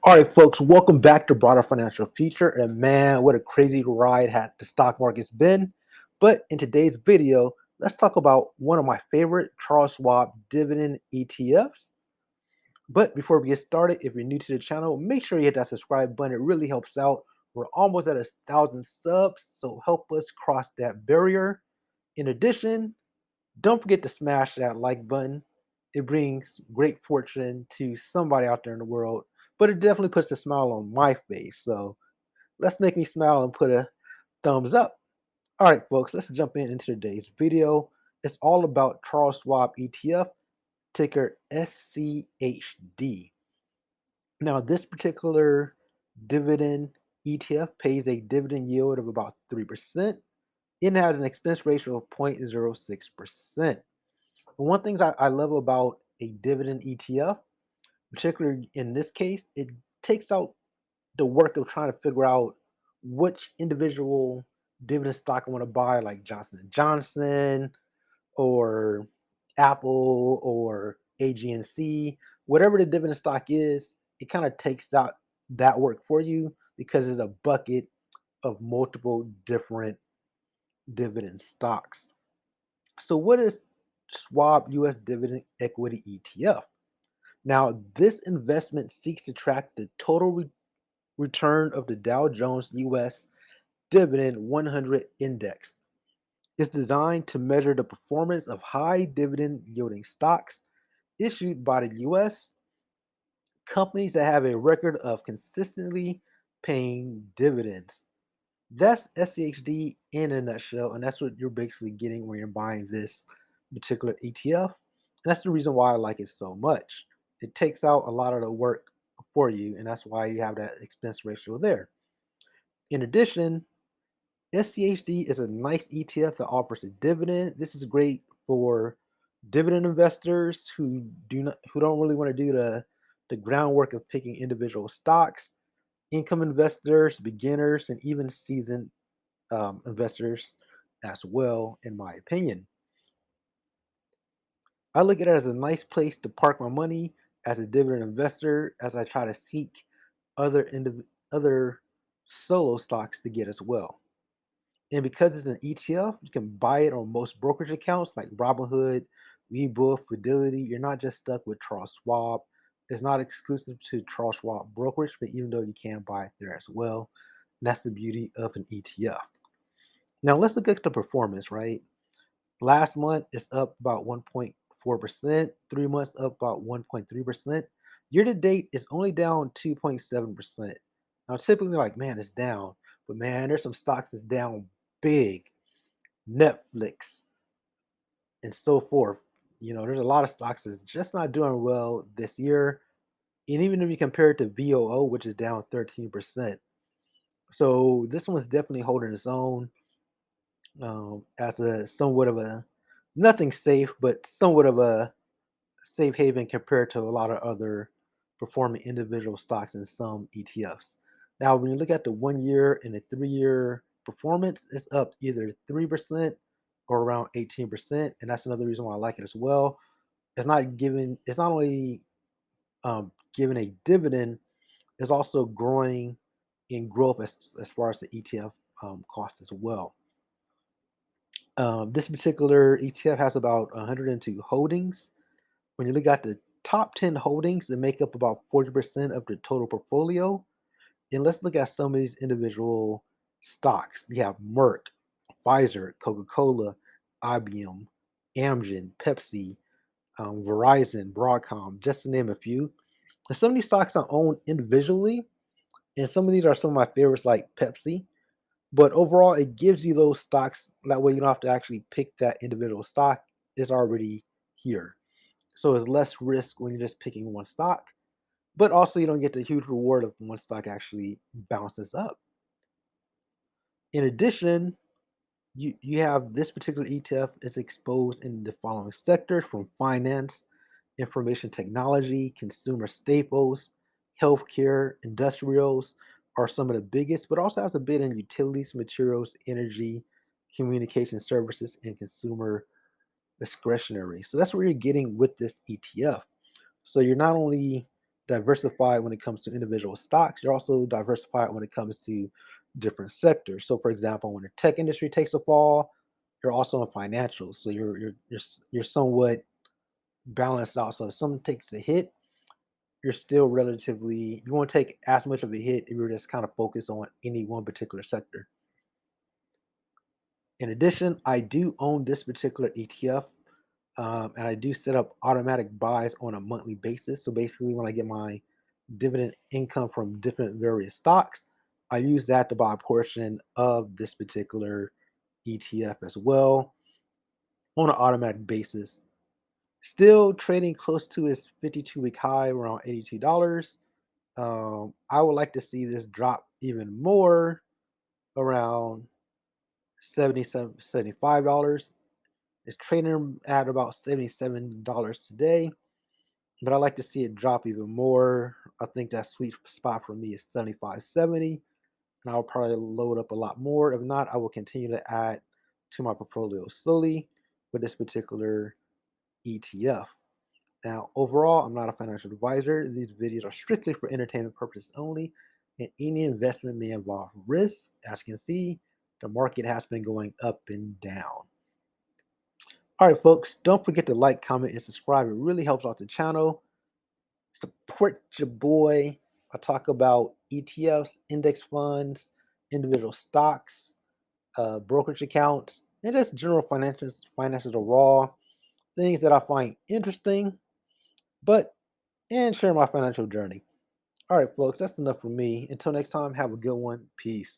All right, folks, welcome back to Broader Financial Future. And man, what a crazy ride had the stock market's been. But in today's video, let's talk about one of my favorite Charles Schwab dividend ETFs. But before we get started, if you're new to the channel, make sure you hit that subscribe button. It really helps out. We're almost at 1,000 subs, so help us cross that barrier. In addition, don't forget to smash that like button. It brings great fortune to somebody out there in the world, but it definitely puts a smile on my face. So let's make me smile and put a thumbs up. All right, folks, let's jump into today's video. It's all about Charles Schwab ETF, ticker SCHD. Now, this particular dividend ETF pays a dividend yield of about 3%. It has an expense ratio of 0.06%. One thing I love about a dividend ETF, particularly in this case, it takes out the work of trying to figure out which individual dividend stock I want to buy, like Johnson and Johnson or Apple or AGNC, whatever the dividend stock is. It kind of takes out that work for you because it's a bucket of multiple different dividend stocks. So what is Schwab US Dividend Equity ETF? Now, this investment seeks to track the total return of the Dow Jones US Dividend 100 Index. It's designed to measure the performance of high dividend yielding stocks issued by the US, companies that have a record of consistently paying dividends. That's SCHD in a nutshell, and that's what you're basically getting when you're buying this particular ETF. And that's the reason why I like it so much. It takes out a lot of the work for you, and that's why you have that expense ratio there. In addition, SCHD is a nice ETF that offers a dividend. This is great for dividend investors who don't really want to do the groundwork of picking individual stocks, income investors, beginners, and even seasoned investors as well, in my opinion. I look at it as a nice place to park my money as a dividend investor as I try to seek other solo stocks to get as well. And because it's an ETF, you can buy it on most brokerage accounts like Robinhood, Webull, Fidelity. You're not just stuck with Charles Schwab. It's not exclusive to Charles Schwab brokerage, but even though you can buy it there as well, and that's the beauty of an ETF. Now let's look at the performance, right? Last month it's up about 1.4%, 3 months up about 1.3%. Year to date is only down 2.7%. Now typically like, man, it's down, but man, there's some stocks that's down big. Netflix and so forth. There's a lot of stocks that's just not doing well this year. And even if you compare it to VOO, which is down 13%. So this one's definitely holding its own. As a somewhat of a nothing safe, but somewhat of a safe haven compared to a lot of other performing individual stocks in some ETFs. Now, when you look at the 1 year and the 3 year performance, it's up either 3% or around 18%, and that's another reason why I like it as well. It's not only giving a dividend, it's also growing in growth as far as the ETF cost as well. This particular ETF has about 102 holdings. When you look at the top 10 holdings, they make up about 40% of the total portfolio. And let's look at some of these individual stocks. You have Merck, Pfizer, Coca-Cola, IBM, Amgen, Pepsi, Verizon, Broadcom, just to name a few. And some of these stocks I own individually, and some of these are some of my favorites, like Pepsi. But overall, it gives you those stocks. That way, you don't have to actually pick that individual stock. It's already here. So it's less risk when you're just picking one stock. But also, you don't get the huge reward of one stock actually bounces up. In addition, you have this particular ETF is exposed in the following sectors from finance, information technology, consumer staples, healthcare, industrials are some of the biggest, but also has a bit in utilities, materials, energy, communication services, and consumer discretionary. So that's what you're getting with this ETF. So you're not only diversified when it comes to individual stocks. You're also diversified when it comes to different sectors. So, for example, when the tech industry takes a fall, you're also in financials. So you're somewhat balanced out. So if someone takes a hit, you're still relatively you won't take as much of a hit if you're just kind of focused on any one particular sector. In addition, I do own this particular ETF, and I do set up automatic buys on a monthly basis. So basically, when I get my dividend income from different various stocks, I use that to buy a portion of this particular ETF as well on an automatic basis. Still trading close to its 52-week high around $82. I would like to see this drop even more around 77, $75. It's trading at about $77 today, but I like to see it drop even more. I think that sweet spot for me is 75, 70, and I'll probably load up a lot more. If not, I will continue to add to my portfolio slowly with this particular ETF. Now, overall, I'm not a financial advisor. These videos are strictly for entertainment purposes only, and any investment may involve risk. As you can see, the market has been going up and down. All right, folks, don't forget to like, comment, and subscribe. It really helps out the channel. Support your boy. I talk about ETFs, index funds, individual stocks, brokerage accounts, and just general finances overall. Things that I find interesting, but and share my financial journey. All right, folks, that's enough for me. Until next time, have a good one. Peace.